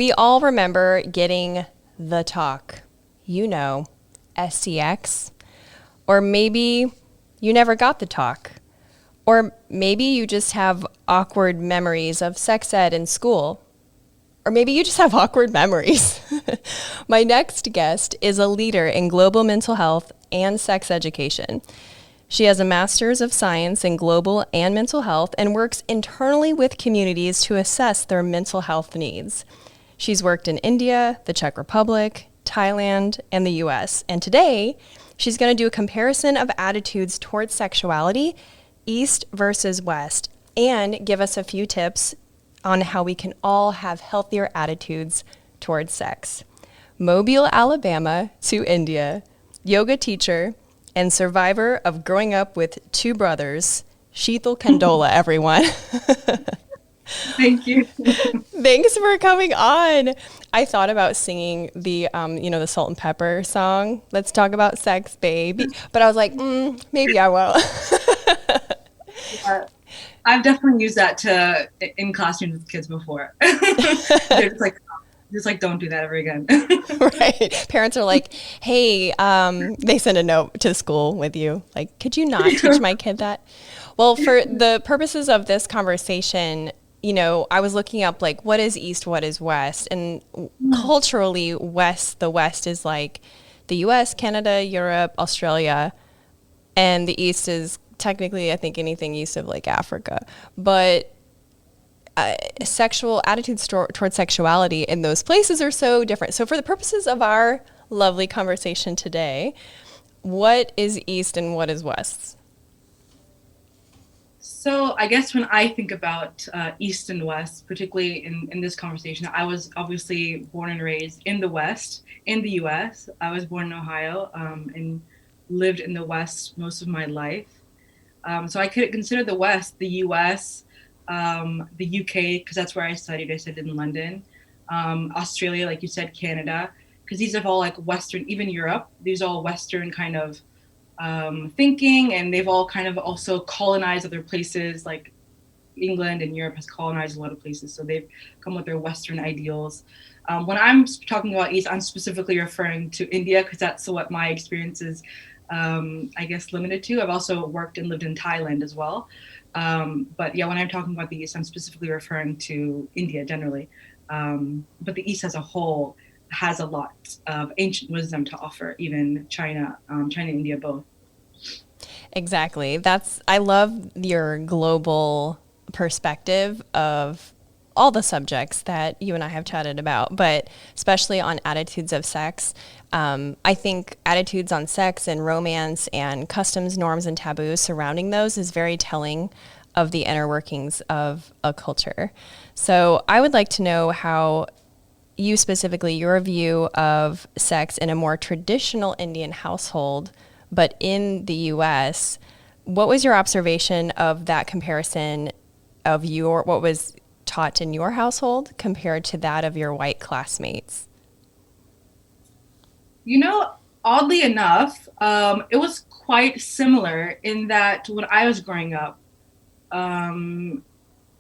We all remember getting the talk, SCX, or maybe you never got the talk, or maybe you just have awkward memories of sex ed in school, or maybe you just have awkward memories. My next guest is a leader in global mental health and sex education. She has a master's of science in global and mental health and works internally with communities to assess their mental health needs. She's worked in India, the Czech Republic, Thailand, and the US. And today, she's going to do a comparison of attitudes towards sexuality, East versus West, and give us a few tips on how we can all have healthier attitudes towards sex. Mobile, Alabama to India, yoga teacher, and survivor of growing up with two brothers, Sheetal Kandola, everyone. Thank you. Thanks for coming on. I thought about singing the, the Salt and Pepper song, Let's Talk About Sex, Baby. But I was like, maybe I won't. I've definitely used that in classrooms with kids before. They're just like, don't do that ever again. Right. Parents are like, hey, they send a note to school with you. Like, could you not teach my kid that? Well, for the purposes of this conversation, I was looking up like what is East, what is West, and culturally the West is like the US, Canada, Europe, Australia, and the East is technically I think anything east of like Africa. But sexual attitudes towards sexuality in those places are so different. So for the purposes of our lovely conversation today, what is East and what is West? So I guess when I think about East and West, particularly in this conversation, I was obviously born and raised in the West, in the US. I was born in Ohio and lived in the West most of my life. So I could consider the West, the US, the UK, because that's where I studied. I studied in London, Australia, like you said, Canada, because these are all like Western, even Europe, these are all Western kind of thinking, and they've all kind of also colonized other places, like England and Europe has colonized a lot of places, so they've come with their Western ideals. When I'm talking about East, I'm specifically referring to India, because that's what my experience is, I guess, limited to. I've also worked and lived in Thailand as well. But yeah, when I'm talking about the East, I'm specifically referring to India generally. But the East as a whole has a lot of ancient wisdom to offer, even China and India both. Exactly. I love your global perspective of all the subjects that you and I have chatted about, but especially on attitudes of sex. I think attitudes on sex and romance and customs, norms, and taboos surrounding those is very telling of the inner workings of a culture. So I would like to know how you specifically, your view of sex in a more traditional Indian household, but in the US, what was your observation of that comparison of what was taught in your household compared to that of your white classmates? Oddly enough, it was quite similar in that when I was growing up, and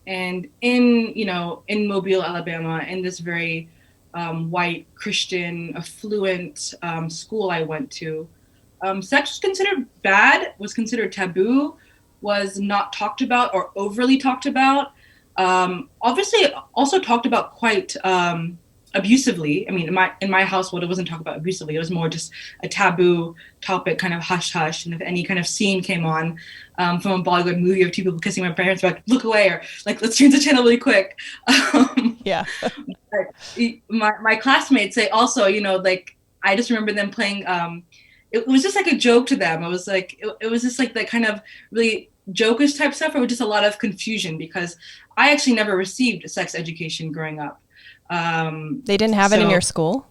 in Mobile, Alabama, in this very white Christian affluent school I went to, sex was considered bad, was considered taboo, was not talked about or overly talked about. Obviously, also talked about quite abusively. I mean, in my household, it wasn't talked about abusively. It was more just a taboo topic, kind of hush hush. And if any kind of scene came on from a Bollywood movie of two people kissing, my parents were like, "Look away," or like, "Let's change the channel really quick." Yeah. my classmates say also, like I just remember them playing. It was just like a joke to them. It was like it was just like that kind of really jokish type stuff, or just a lot of confusion because I actually never received sex education growing up. They didn't have it in your school?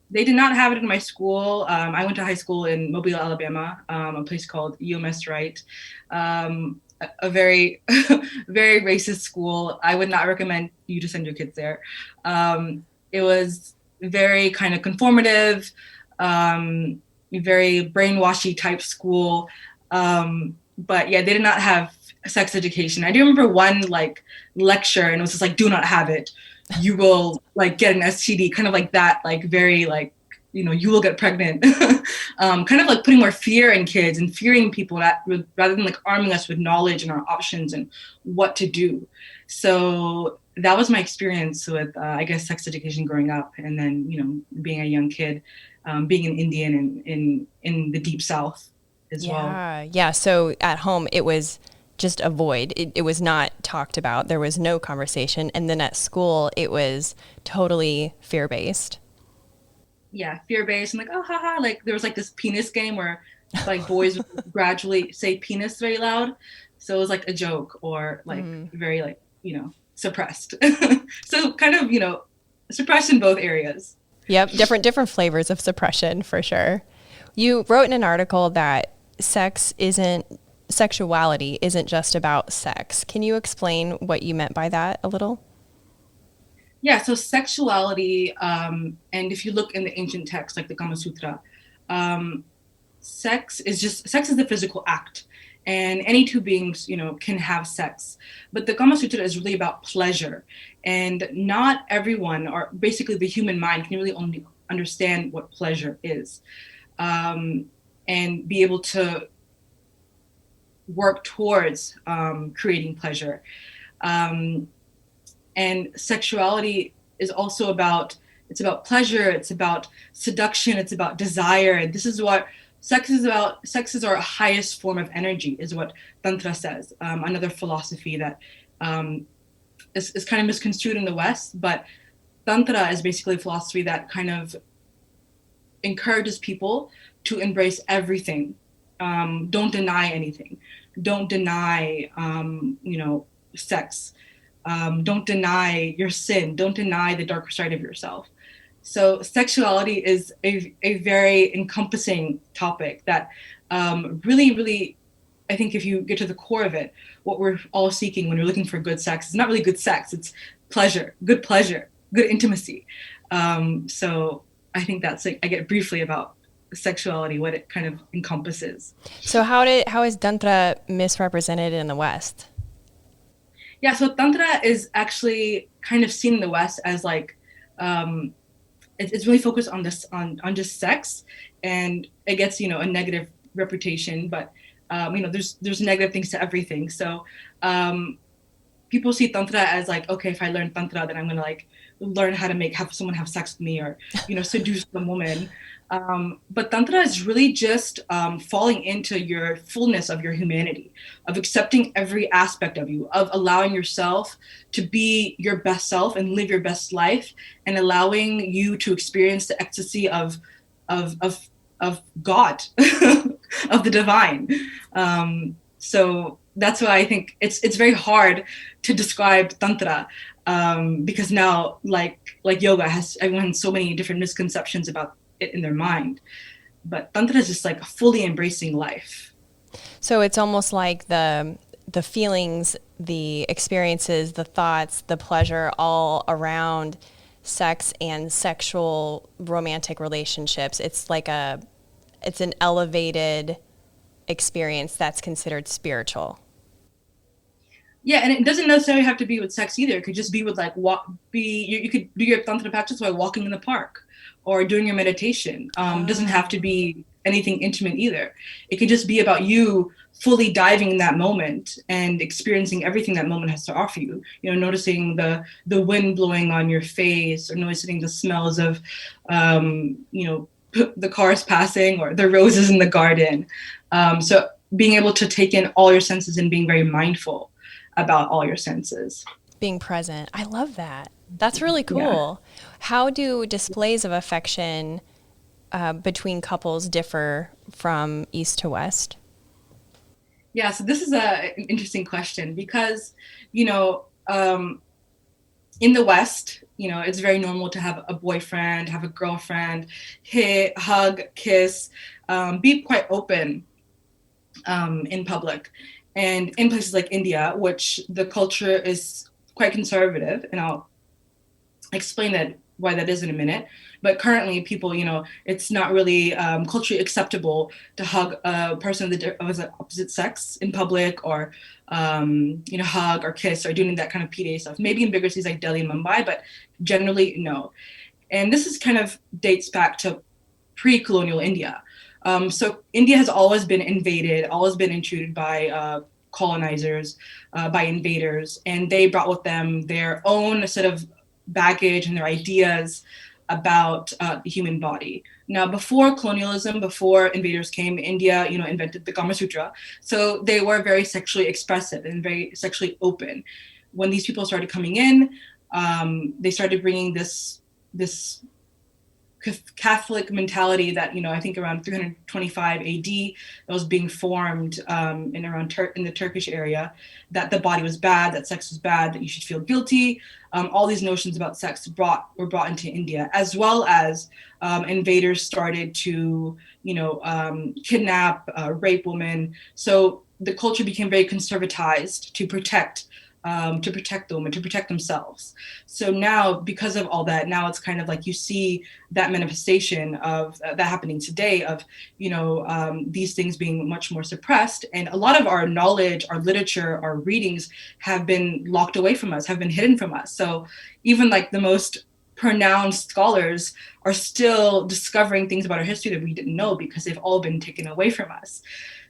They did not have it in my school. I went to high school in Mobile, Alabama, a place called UMS Wright, a very, very racist school. I would not recommend you to send your kids there. It was very kind of conformative, very brainwashy type school. But yeah, they did not have sex education. I do remember one like lecture, and it was just like, "Do not have it. you will like get an STD, kind of like that, like very like, you will get pregnant. Kind of like putting more fear in kids and fearing people rather than like arming us with knowledge and our options and what to do. So that was my experience with, I guess, sex education growing up. And then, being a young kid, being an Indian in the deep South as well. Yeah. Yeah. So at home, it was just a void. It was not talked about. There was no conversation. And then at school, it was totally fear based. Yeah, fear-based and like, oh, haha. Like there was like this penis game where like boys would gradually say penis very loud. So it was like a joke or like very like, suppressed. So kind of, suppressed in both areas. Yep. Different flavors of suppression for sure. You wrote in an article that sexuality isn't just about sex. Can you explain what you meant by that a little? Yeah, so sexuality, and if you look in the ancient texts like the Kamasutra, sex is the physical act, and any two beings, can have sex. But the Kamasutra is really about pleasure, and not everyone, or basically the human mind, can really only understand what pleasure is, and be able to work towards creating pleasure. And sexuality is also it's about pleasure, it's about seduction, it's about desire. And this is what sex is about. Sex is our highest form of energy, is what Tantra says. Another philosophy that is kind of misconstrued in the West, but Tantra is basically a philosophy that kind of encourages people to embrace everything. Don't deny anything. Don't deny, sex. Don't deny your sin. Don't deny the darker side of yourself. So sexuality is a very encompassing topic that really, really, I think if you get to the core of it, what we're all seeking when we're looking for good sex is not really good sex. It's pleasure, good intimacy. So I think that's like, I get briefly about sexuality, what it kind of encompasses. So how is Tantra misrepresented in the West? Yeah, so Tantra is actually kind of seen in the West as like, it's really focused on this, on just sex, and it gets, a negative reputation, but, there's negative things to everything. So people see Tantra as like, okay, if I learn Tantra, then I'm going to like learn how to have someone have sex with me or, seduce a woman. But Tantra is really just falling into your fullness of your humanity, of accepting every aspect of you, of allowing yourself to be your best self and live your best life, and allowing you to experience the ecstasy of God, of the divine. So that's why I think it's very hard to describe Tantra, because now like yoga everyone has so many different misconceptions about it in their mind, but Tantra is just like fully embracing life. So it's almost like the feelings, the experiences, the thoughts, the pleasure all around sex and sexual romantic relationships. It's an elevated experience that's considered spiritual. Yeah, and it doesn't necessarily have to be with sex either. It could just be with like you could do your Tantra practice by walking in the park or doing your meditation. Doesn't have to be anything intimate either. It could just be about you fully diving in that moment and experiencing everything that moment has to offer you. Noticing the wind blowing on your face, or noticing the smells of, the cars passing or the roses in the garden. So being able to take in all your senses and being very mindful about all your senses. Being present. I love that. That's really cool. Yeah. How do displays of affection between couples differ from east to west? Yeah, so this is an interesting question because, in the West, it's very normal to have a boyfriend, have a girlfriend, hit, hug, kiss, be quite open in public. And in places like India, which the culture is quite conservative, and I'll explain that why that is in a minute. But currently, people, it's not really culturally acceptable to hug a person of the opposite sex in public, or hug or kiss or doing that kind of PDA stuff. Maybe in bigger cities like Delhi and Mumbai, but generally no. And this is kind of dates back to pre-colonial India. So India has always been invaded, always been intruded by colonizers, by invaders, and they brought with them their own sort of baggage and their ideas about the human body. Now, before colonialism, before invaders came, India, invented the Kamasutra. So they were very sexually expressive and very sexually open. When these people started coming in, they started bringing this Catholic mentality that, I think around 325 AD, that was being formed in the Turkish area, that the body was bad, that sex was bad, that you should feel guilty. All these notions about sex were brought into India, as well as invaders started to, kidnap, rape women. So the culture became very conservatized to protect the women, to protect themselves. So now, because of all that, now it's kind of like you see that manifestation of that happening today, of these things being much more suppressed, and a lot of our knowledge, our literature, our readings have been locked away from us, have been hidden from us. So even like the most pronounced scholars are still discovering things about our history that we didn't know, because they've all been taken away from us.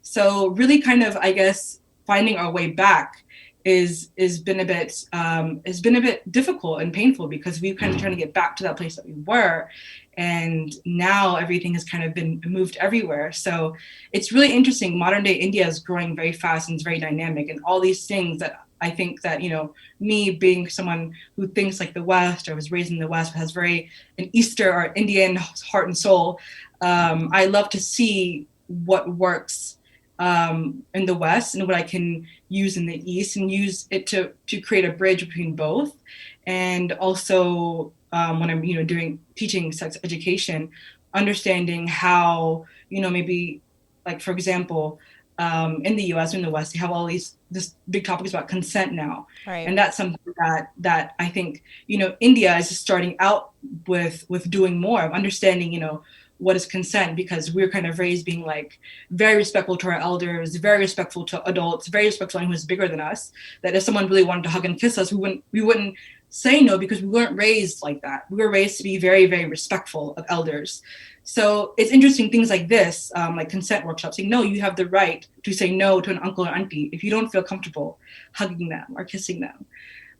So really kind of, I guess, finding our way back is been a bit difficult and painful, because we've kind of trying to get back to that place that we were, and now everything has kind of been moved everywhere. So it's really interesting. Modern day India is growing very fast and it's very dynamic, and all these things that I think that, me being someone who thinks like the West, or was raised in the West, has very an Eastern or Indian heart and soul, I love to see what works in the West and what I can use in the East, and use it to create a bridge between both. And also when I'm teaching sex education, understanding how maybe, like, for example, in the US or in the West, they have all this big topics about consent now. Right. And that's something that I think India is just starting out with doing more of understanding what is consent, because we're kind of raised being like very respectful to our elders, very respectful to adults, very respectful to anyone who's bigger than us, that if someone really wanted to hug and kiss us, we wouldn't say no, because we weren't raised like that. We were raised to be very, very respectful of elders. So it's interesting, things like this, like consent workshops, saying, no, you have the right to say no to an uncle or auntie if you don't feel comfortable hugging them or kissing them.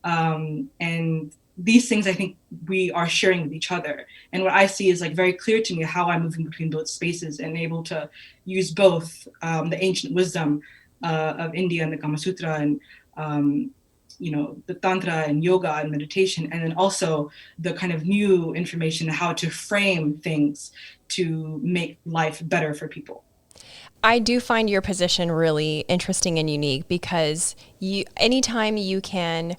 And these things I think we are sharing with each other. And what I see is like very clear to me how I'm moving between both spaces and able to use both the ancient wisdom of India and the Kamasutra, and the Tantra and yoga and meditation, and then also the kind of new information, how to frame things to make life better for people. I do find your position really interesting and unique, because anytime you can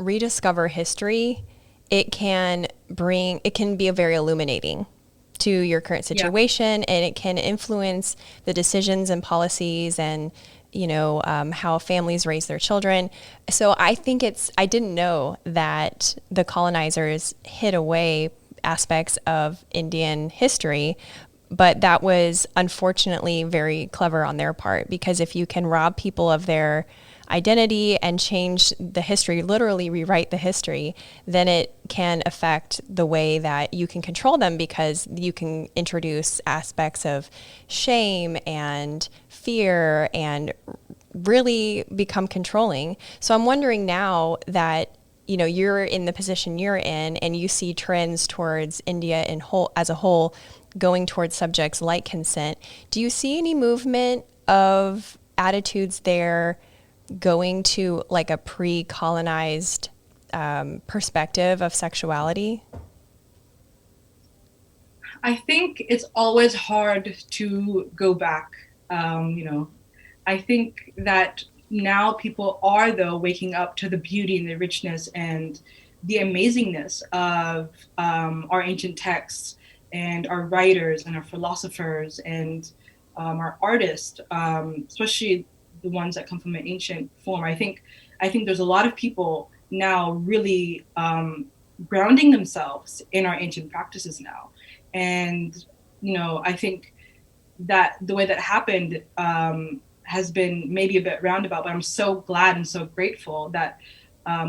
rediscover history, it can be very illuminating to your current situation, and it can influence the decisions and policies and how families raise their children. So I think I didn't know that the colonizers hid away aspects of Indian history, but that was unfortunately very clever on their part, because if you can rob people of their identity and change the history, literally rewrite the history, then it can affect the way that you can control them, because you can introduce aspects of shame and fear and really become controlling. So I'm wondering now that you're in the position you're in, and you see trends towards India as a whole going towards subjects like consent. Do you see any movement of attitudes there going to like a pre-colonized perspective of sexuality? I think it's always hard to go back. I think that now people are, though, waking up to the beauty and the richness and the amazingness of our ancient texts and our writers and our philosophers and our artists, especially the ones that come from an ancient form. I think there's a lot of people now really grounding themselves in our ancient practices now. And, I think that the way that happened has been maybe a bit roundabout, but I'm so glad and so grateful that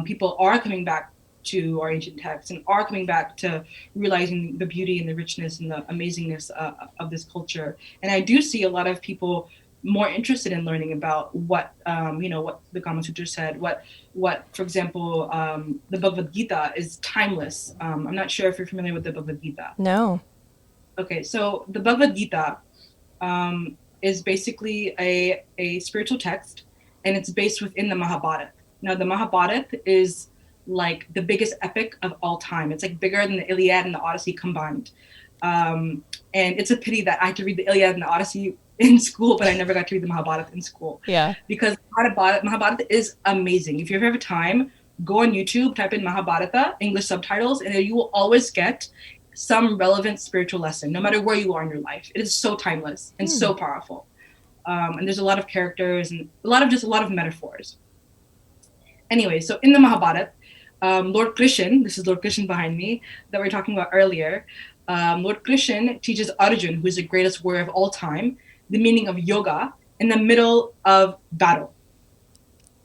people are coming back to our ancient texts and are coming back to realizing the beauty and the richness and the amazingness of this culture. And I do see a lot of people more interested in learning about what what the Kamasutra said, what for example the Bhagavad Gita is timeless. I'm not sure if you're familiar with the Bhagavad Gita. No. Okay, so the Bhagavad Gita is basically a spiritual text, and it's based within the Mahabharata. Now, the Mahabharata is like the biggest epic of all time. It's like bigger than the Iliad and the Odyssey combined. And it's a pity that I had to read the Iliad and the Odyssey in school, but I never got to read the Mahabharata in school. Yeah. Because Mahabharata is amazing. If you ever have time, go on YouTube, type in Mahabharata, English subtitles, and you will always get some relevant spiritual lesson, no matter where you are in your life. It is so timeless and so powerful. And there's a lot of characters and a lot of metaphors. Anyway, so in the Mahabharata, Lord Krishna, this is Lord Krishna behind me, that we were talking about earlier. Lord Krishna teaches Arjuna, who is the greatest warrior of all time, the meaning of yoga in the middle of battle.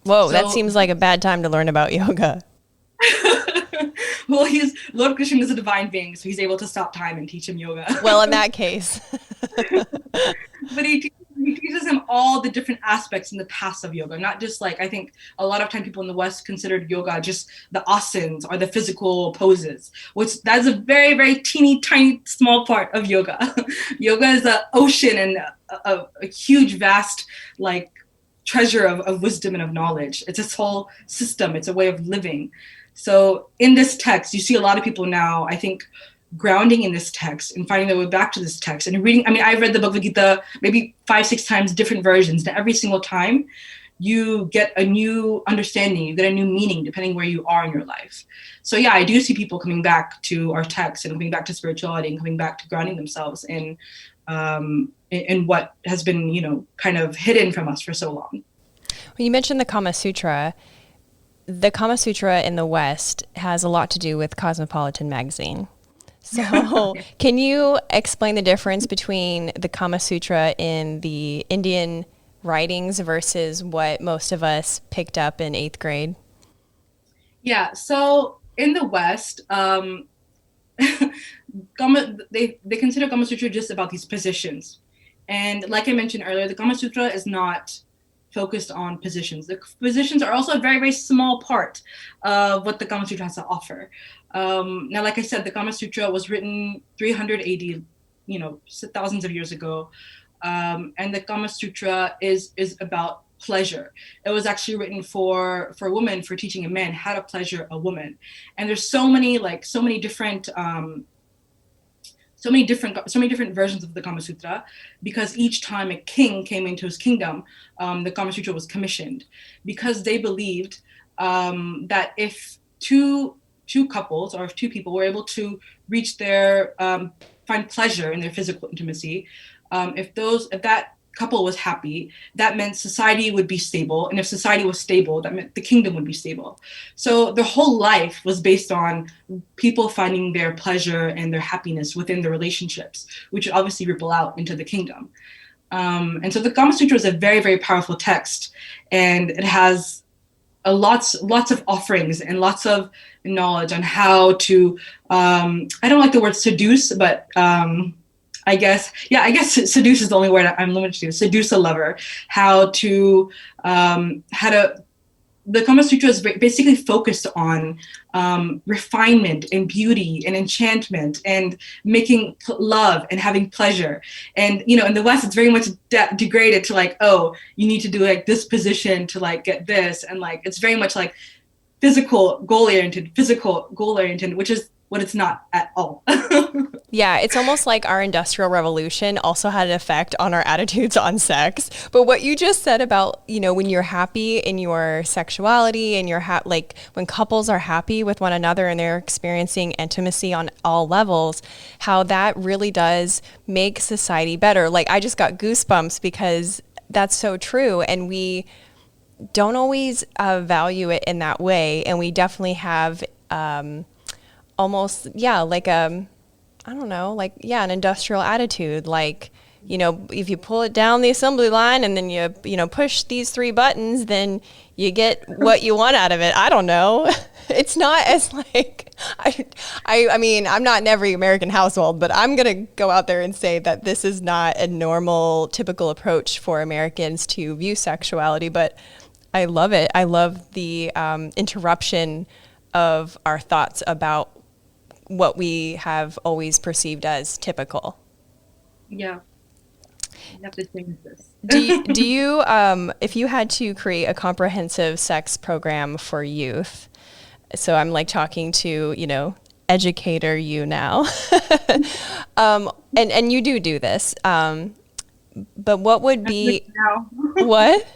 Whoa, that seems like a bad time to learn about yoga. Well, Lord Krishna is a divine being, so he's able to stop time and teach him yoga. Well, in that case. But he teaches him all the different aspects in the past of yoga, not just like, I think a lot of time people in the West considered yoga just the asanas or the physical poses, which that's a very, very teeny, tiny, small part of yoga. Yoga is an ocean and a huge, vast, like, treasure of wisdom and of knowledge. It's this whole system. It's a way of living. So in this text, you see a lot of people now, I think, grounding in this text and finding their way back to this text and reading. I mean, I've read the Bhagavad Gita maybe 5-6 times, different versions, and every single time you get a new understanding, you get a new meaning depending where you are in your life. So yeah, I do see people coming back to our text and coming back to spirituality and coming back to grounding themselves in what has been, kind of hidden from us for so long. Well, you mentioned the Kama Sutra. The Kama Sutra in the West has a lot to do with Cosmopolitan magazine. So can you explain the difference between the Kama Sutra in the Indian writings versus what most of us picked up in 8th grade? Yeah, so in the West, they consider Kama Sutra just about these positions. And like I mentioned earlier, the Kama Sutra is not focused on positions. The positions are also a very, very small part of what the Kama Sutra has to offer. Now, like I said, the Kama Sutra was written 300 AD, thousands of years ago. And the Kama Sutra is about pleasure. It was actually written for women, for teaching a man how to pleasure a woman. And there's so many different versions of the Kama Sutra, because each time a king came into his kingdom, the Kama Sutra was commissioned, because they believed that if two couples, or if two people were able to reach their find pleasure in their physical intimacy, if that couple was happy, that meant society would be stable, and if society was stable, that meant the kingdom would be stable. So their whole life was based on people finding their pleasure and their happiness within the relationships, which would obviously ripple out into the kingdom. And so the Kama Sutra is a very, very powerful text, and it has lots of offerings and lots of knowledge on how to, I don't like the word seduce, but I guess seduce is the only word I'm limited to. Seduce a lover, the Kama Sutra is basically focused on refinement and beauty and enchantment and making love and having pleasure. And, in the West, it's very much degraded to like, oh, you need to do like this position to like get this. And like, it's very much like physical goal oriented, which is what it's not at all. Yeah, it's almost like our Industrial Revolution also had an effect on our attitudes on sex. But what you just said about, when you're happy in your sexuality and you're like when couples are happy with one another and they're experiencing intimacy on all levels, how that really does make society better. Like I just got goosebumps because that's so true. And we don't always value it in that way. And we definitely have almost, yeah, like I don't know, like, yeah, an industrial attitude. Like, you know, if you pull it down the assembly line and then you know, push these three buttons, then you get what you want out of it. I don't know. It's not as like, I mean, I'm not in every American household, but I'm going to go out there and say that this is not a normal, typical approach for Americans to view sexuality, but I love it. I love the interruption of our thoughts about what we have always perceived as typical. Yeah, you have to change this. Do you if you had to create a comprehensive sex program for youth, so I'm like talking to, you know, educator you now, and you do this, but what would be, now. what?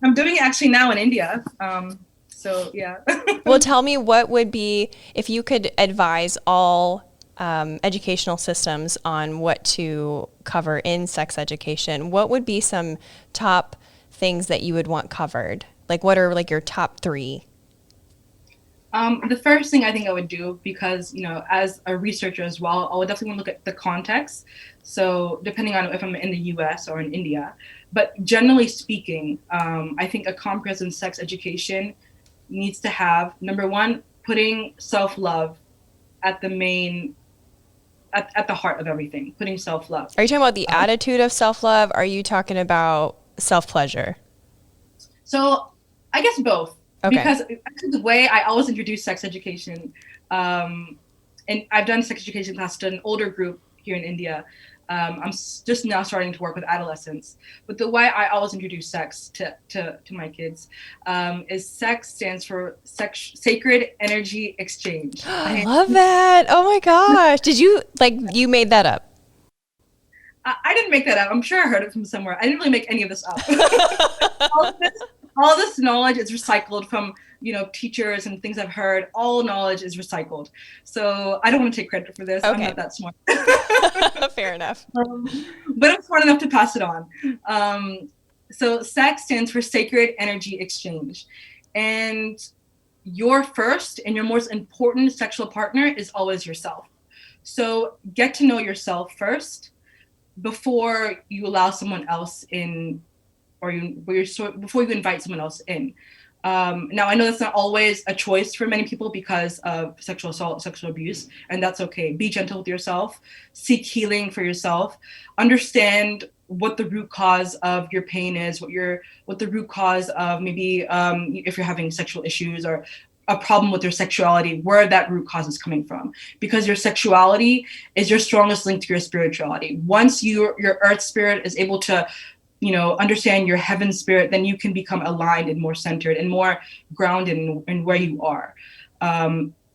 I'm doing it actually now in India. So yeah. Well, tell me what would be, if you could advise all educational systems on what to cover in sex education, what would be some top things that you would want covered? Like, what are like your top three? The first thing I think I would do, because, you know, as a researcher as well, I would definitely want to look at the context. So depending on if I'm in the US or in India, but generally speaking, I think a comprehensive sex education needs to have, number one, putting self-love at the main, at the heart of everything, putting self-love. Are you talking about the attitude of self-love? Are you talking about self-pleasure? So I guess both. Okay. Because actually the way I always introduce sex education, and I've done sex education class to an older group here in India. I'm just now starting to work with adolescents. But the way I always introduce sex to my kids is sex stands for sacred energy exchange. I love that. Oh my gosh. Did you, like, you made that up? I didn't make that up. I'm sure I heard it from somewhere. I didn't really make any of this up. all this knowledge is recycled from, you know, teachers and things I've heard. All knowledge is recycled. So I don't want to take credit for this. Okay. I'm not that smart. Fair enough. But I'm smart enough to pass it on. So SEX stands for Sacred Energy Exchange. And your first and your most important sexual partner is always yourself. So get to know yourself first before you allow someone else in, or before you invite someone else in. Now, I know that's not always a choice for many people because of sexual assault, sexual abuse, and that's okay. Be gentle with yourself, seek healing for yourself, understand what the root cause of your pain is, what the root cause of maybe if you're having sexual issues or a problem with your sexuality, where that root cause is coming from. Because your sexuality is your strongest link to your spirituality. Once your earth spirit is able to, you know, understand your heaven spirit, then you can become aligned and more centered and more grounded in where you are.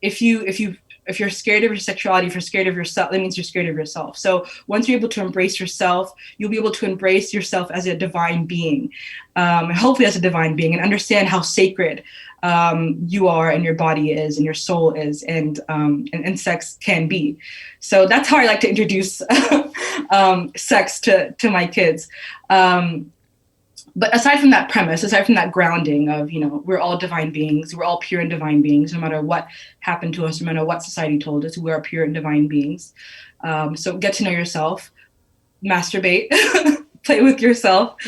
If you're scared of your sexuality, if you're scared of yourself, that means you're scared of yourself. So once you're able to embrace yourself, you'll be able to embrace yourself as a divine being, hopefully as a divine being, and understand how sacred you are and your body is and your soul is and sex can be. So that's how I like to introduce sex to my kids. But aside from that premise, aside from that grounding of, you know, we're all divine beings, we're all pure and divine beings, no matter what happened to us, no matter what society told us, we are pure and divine beings. So get to know yourself, masturbate, play with yourself,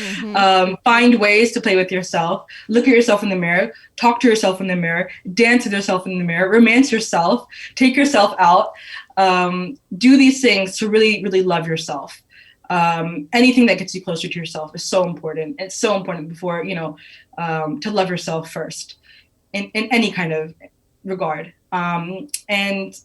find ways to play with yourself, look at yourself in the mirror, talk to yourself in the mirror, dance with yourself in the mirror, romance yourself, take yourself out, do these things to really, really love yourself. Anything that gets you closer to yourself is so important. It's so important before, you know, to love yourself first in any kind of regard. And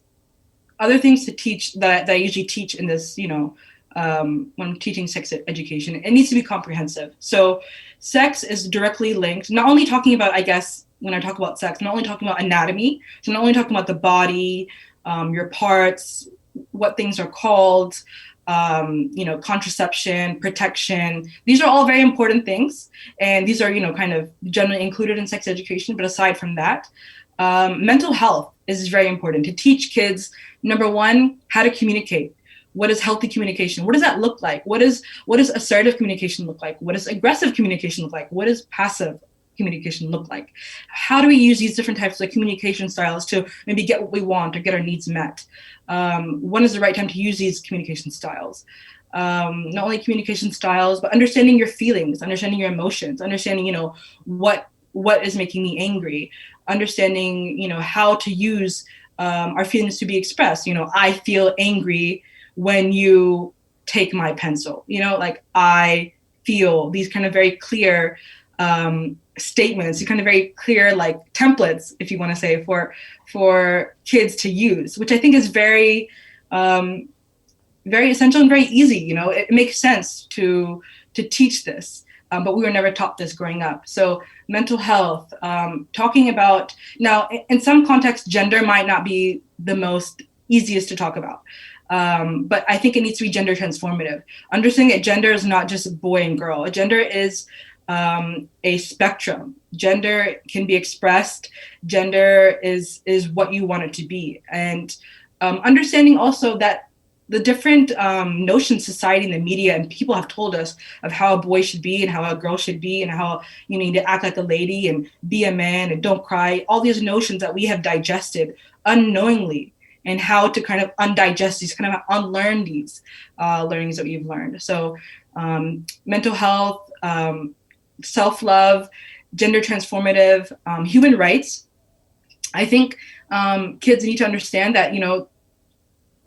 other things to teach that I usually teach in this, you know, when I'm teaching sex education, it needs to be comprehensive. So sex is directly linked, not only talking about, I guess, when I talk about sex, I'm not only talking about anatomy, so not only talking about the body, your parts, what things are called, you know, contraception, protection. These are all very important things. And these are, you know, kind of generally included in sex education. But aside from that, mental health is very important to teach kids, number one, how to communicate. What is healthy communication? What does that look like? What does assertive communication look like? What does aggressive communication look like? What is passive communication look like? How do we use these different types of communication styles to maybe get what we want or get our needs met? When is the right time to use these communication styles? Not only communication styles, but understanding your feelings, understanding your emotions, understanding, what is making me angry, understanding, how to use our feelings to be expressed. I feel angry when you take my pencil, like I feel these kind of very clear statements, these kind of very clear like templates, if you want to say, for kids to use, which I think is very, very essential and very easy. It makes sense to teach this, but we were never taught this growing up. So mental health, talking about, now in some contexts, gender might not be the most easiest to talk about. But I think it needs to be gender transformative. Understanding that gender is not just boy and girl. Gender is a spectrum. Gender can be expressed. Gender is what you want it to be. And understanding also that the different notions society and the media and people have told us of how a boy should be and how a girl should be and how you need to act like a lady and be a man and don't cry, all these notions that we have digested unknowingly, and how to kind of undigest these, kind of unlearn these learnings that we've learned. So mental health, self-love, gender transformative, human rights. I think kids need to understand that,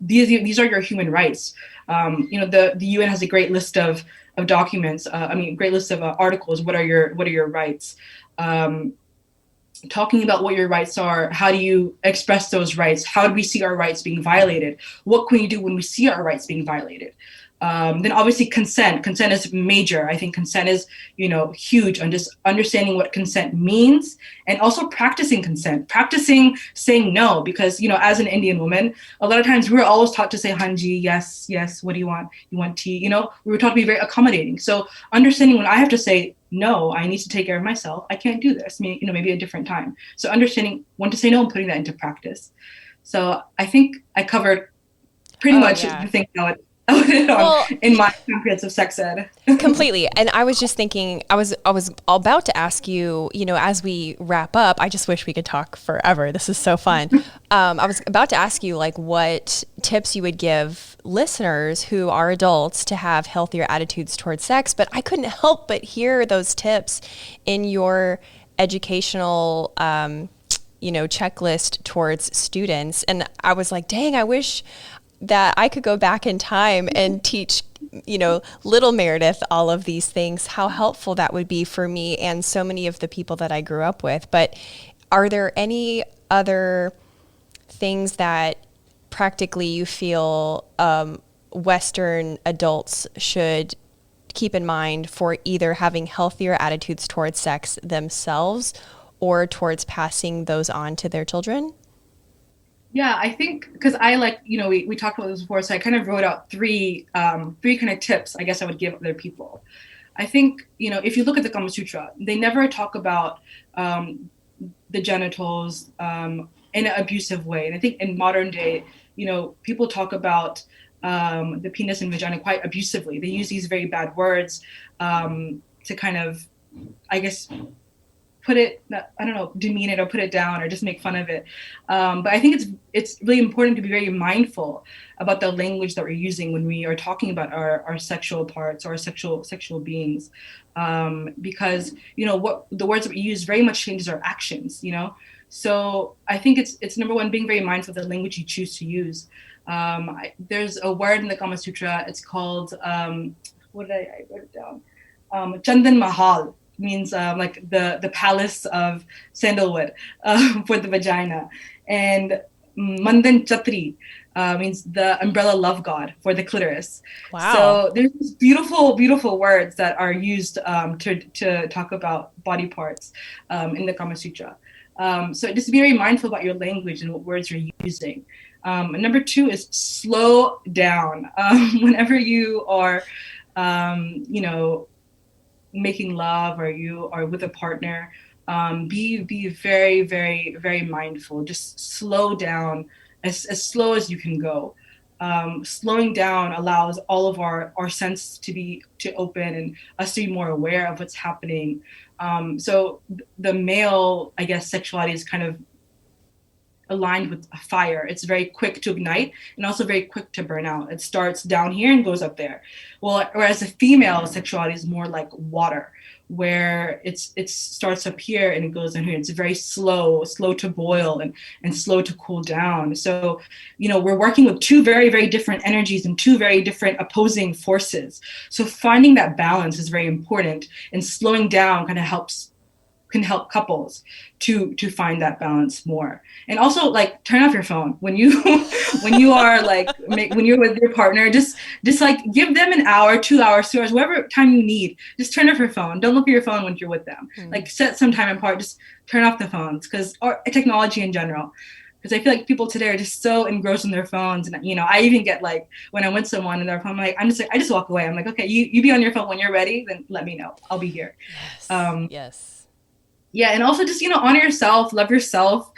these are your human rights. The UN has a great list of documents. Great list of articles. What are your rights? Talking about what your rights are. How do you express those rights? How do we see our rights being violated? What can we do when we see our rights being violated? Then obviously consent. Consent is major. I think consent is, huge, and just understanding what consent means, and also practicing consent, practicing saying no, because, as an Indian woman, a lot of times we were always taught to say hanji, yes, yes, what do you want? You want tea? We were taught to be very accommodating. So understanding when I have to say no, I need to take care of myself. I can't do this. Maybe a different time. So understanding when to say no and putting that into practice. So I think I covered pretty much the thing now. Well, in my comprehensive sex ed. Completely. And I was just thinking, I was about to ask you, as we wrap up, I just wish we could talk forever. This is so fun. I was about to ask you like what tips you would give listeners who are adults to have healthier attitudes towards sex, but I couldn't help but hear those tips in your educational checklist towards students. And I was like, dang, I wish that I could go back in time and teach, little Meredith all of these things, how helpful that would be for me and so many of the people that I grew up with. But are there any other things that practically you feel Western adults should keep in mind for either having healthier attitudes towards sex themselves or towards passing those on to their children? Yeah, I think because we talked about this before, so I kind of wrote out three kind of tips I guess I would give other people. I think, if you look at the Kamasutra, they never talk about the genitals in an abusive way. And I think in modern day, people talk about the penis and vagina quite abusively. They use these very bad words to kind of, I guess, put it, I don't know, demean it or put it down or just make fun of it. But I think it's really important to be very mindful about the language that we're using when we are talking about our sexual parts or our sexual beings. Because, what the words that we use very much changes our actions, So I think it's number one, being very mindful of the language you choose to use. There's a word in the Kama Sutra, it's called, I wrote it down? Chandan Mahal. Means like the palace of sandalwood for the vagina, and Mandan Chatri means the umbrella love god for the clitoris. Wow. So there's these beautiful words that are used to talk about body parts in the Kama Sutra. So just be very mindful about your language and what words you're using. And number two is slow down. Whenever you are, making love or you are with a partner, be very, very, very mindful. Just slow down as slow as you can go. slowing down allows all of our sense to open and us to be more aware of what's happening. So the male, I guess, sexuality is kind of aligned with a fire. It's very quick to ignite and also very quick to burn out. It starts down here and goes up there. Well, whereas the female sexuality is more like water, where it starts up here and it goes down here. It's very slow to boil and slow to cool down. So, we're working with two very, very different energies and two very different opposing forces. So finding that balance is very important, and slowing down kind of can help couples to find that balance more. And also, like, turn off your phone when you are like when you're with your partner. Just like give them an hour, 2 hours, 2 hours, whatever time you need. Just turn off your phone. Don't look at your phone when you're with them. Like, set some time apart. Just turn off the phones, or technology in general. Because I feel like people today are just so engrossed in their phones. And, I even get, like, when I'm with someone and their phone, I just walk away. I'm like, okay, you be on your phone when you're ready, then let me know. I'll be here. Yes. Yes. Yeah, and also just, honor yourself, love yourself.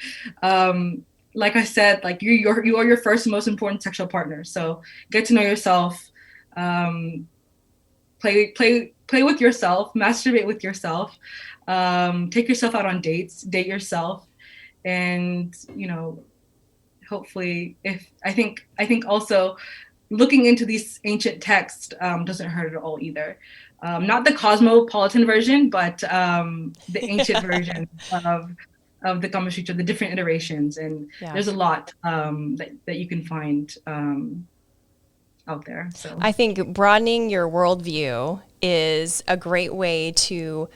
Like I said, like, you are your first and most important sexual partner. So get to know yourself, play with yourself, masturbate with yourself, take yourself out on dates, date yourself, and hopefully, I think also looking into these ancient texts doesn't hurt at all either. Not the cosmopolitan version, but the ancient version of the Kamasutra, the different iterations. And there's a lot that you can find out there. So I think broadening your worldview is a great way to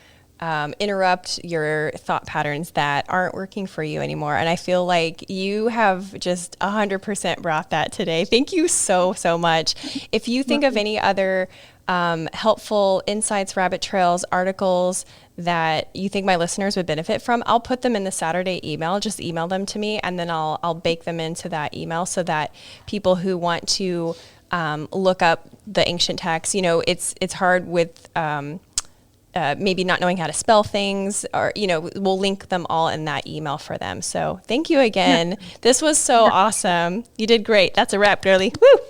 interrupt your thought patterns that aren't working for you anymore. And I feel like you have just 100% brought that today. Thank you so, so much. If you think of any other helpful insights, rabbit trails, articles that you think my listeners would benefit from, I'll put them in the Saturday email. Just email them to me, and then I'll bake them into that email so that people who want to look up the ancient texts, it's hard with maybe not knowing how to spell things, or, we'll link them all in that email for them. So thank you again. This was so awesome. You did great. That's a wrap, girly. Woo!